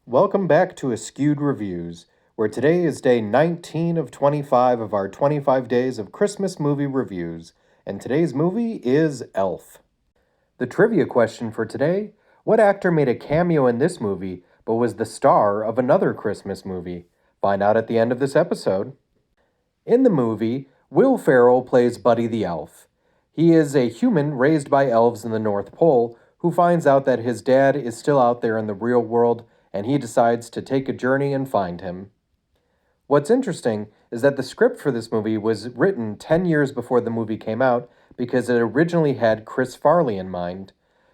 Welcome back to Askewed Reviews, where today is day 19 of 25 of our 25 days of Christmas movie reviews, and today's movie is Elf. The trivia question for today: what actor made a cameo in this movie but was the star of another Christmas movie? Find out at the end of this episode. In the movie, Will Ferrell plays Buddy the Elf. He is a human raised by elves in the North Pole who finds out that his dad is still out there in the real world, and he decides to take a journey and find him. What's interesting is that the script for this movie was written 10 years before the movie came out because it originally had Chris Farley in mind.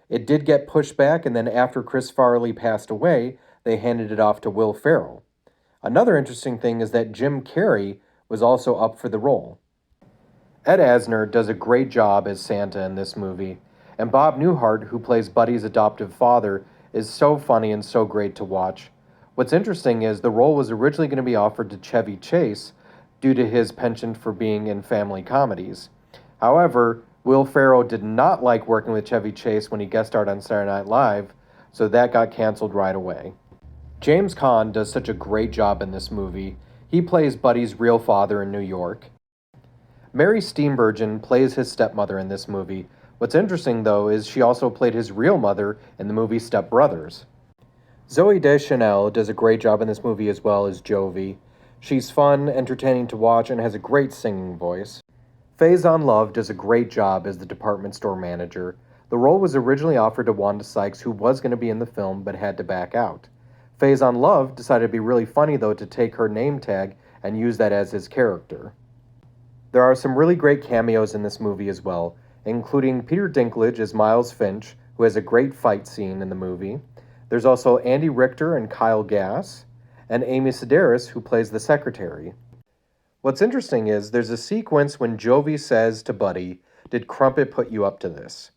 It did get pushed back, and then after Chris Farley passed away, they handed it off to Will Ferrell. Another interesting thing is that Jim Carrey was also up for the role. Ed Asner does a great job as Santa in this movie, and Bob Newhart, who plays Buddy's adoptive father, is so funny and so great to watch. What's interesting is the role was originally going to be offered to Chevy Chase due to his penchant for being in family comedies. However, Will Ferrell did not like working with Chevy Chase when he guest starred on Saturday Night Live, so that got canceled right away. James Caan does such a great job in this movie. He plays Buddy's real father in New York. Mary Steenburgen plays his stepmother in this movie. What's interesting, though, is she also played his real mother in the movie Step Brothers. Zooey Deschanel does a great job in this movie as well as Jovi. She's fun, entertaining to watch, and has a great singing voice. Faison Love does a great job as the department store manager. The role was originally offered to Wanda Sykes, who was going to be in the film but had to back out. Faison Love decided it'd be really funny, though, to take her name tag and use that as his character. There are some really great cameos in this movie as well, including Peter Dinklage as Miles Finch, who has a great fight scene in the movie. There's also Andy Richter and Kyle Gass, and Amy Sedaris, who plays the secretary. What's interesting is there's a sequence when Jovi says to Buddy, "Did Crumpet put you up to this?"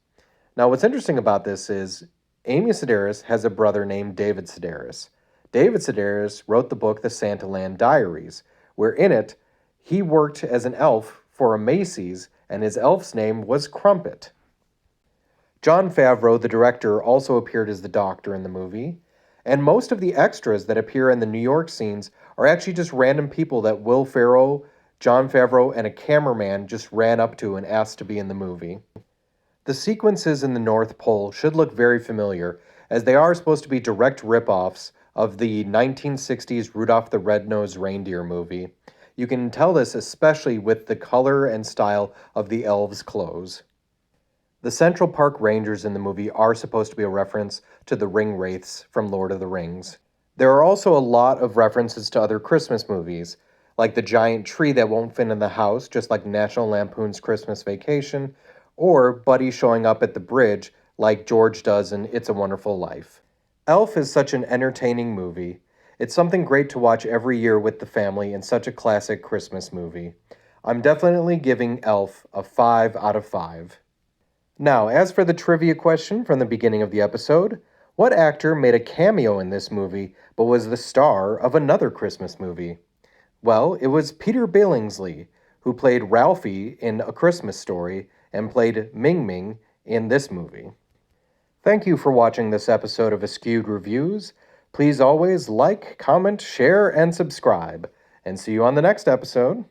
Now, what's interesting about this is Amy Sedaris has a brother named David Sedaris. David Sedaris wrote the book The Santaland Diaries, where in it, he worked as an elf for a Macy's, and his elf's name was Crumpet. Jon Favreau, the director, also appeared as the Doctor in the movie, and most of the extras that appear in the New York scenes are actually just random people that Will Ferrell, Jon Favreau, and a cameraman just ran up to and asked to be in the movie. The sequences in the North Pole should look very familiar, as they are supposed to be direct rip-offs of the 1960s Rudolph the Red-Nosed Reindeer movie. You can tell this especially with the color and style of the elves' clothes. The Central Park Rangers in the movie are supposed to be a reference to the ring wraiths from Lord of the Rings. There are also a lot of references to other Christmas movies, like the giant tree that won't fit in the house, just like National Lampoon's Christmas Vacation, or Buddy showing up at the bridge like George does in It's a Wonderful Life. Elf is such an entertaining movie. It's something great to watch every year with the family and such a classic Christmas movie. I'm definitely giving Elf a 5 out of 5. Now, as for the trivia question from the beginning of the episode, what actor made a cameo in this movie but was the star of another Christmas movie? Well, it was Peter Billingsley, who played Ralphie in A Christmas Story and played Ming Ming in this movie. Thank you for watching this episode of Askewed Reviews. Please always like, comment, share, and subscribe. And see you on the next episode.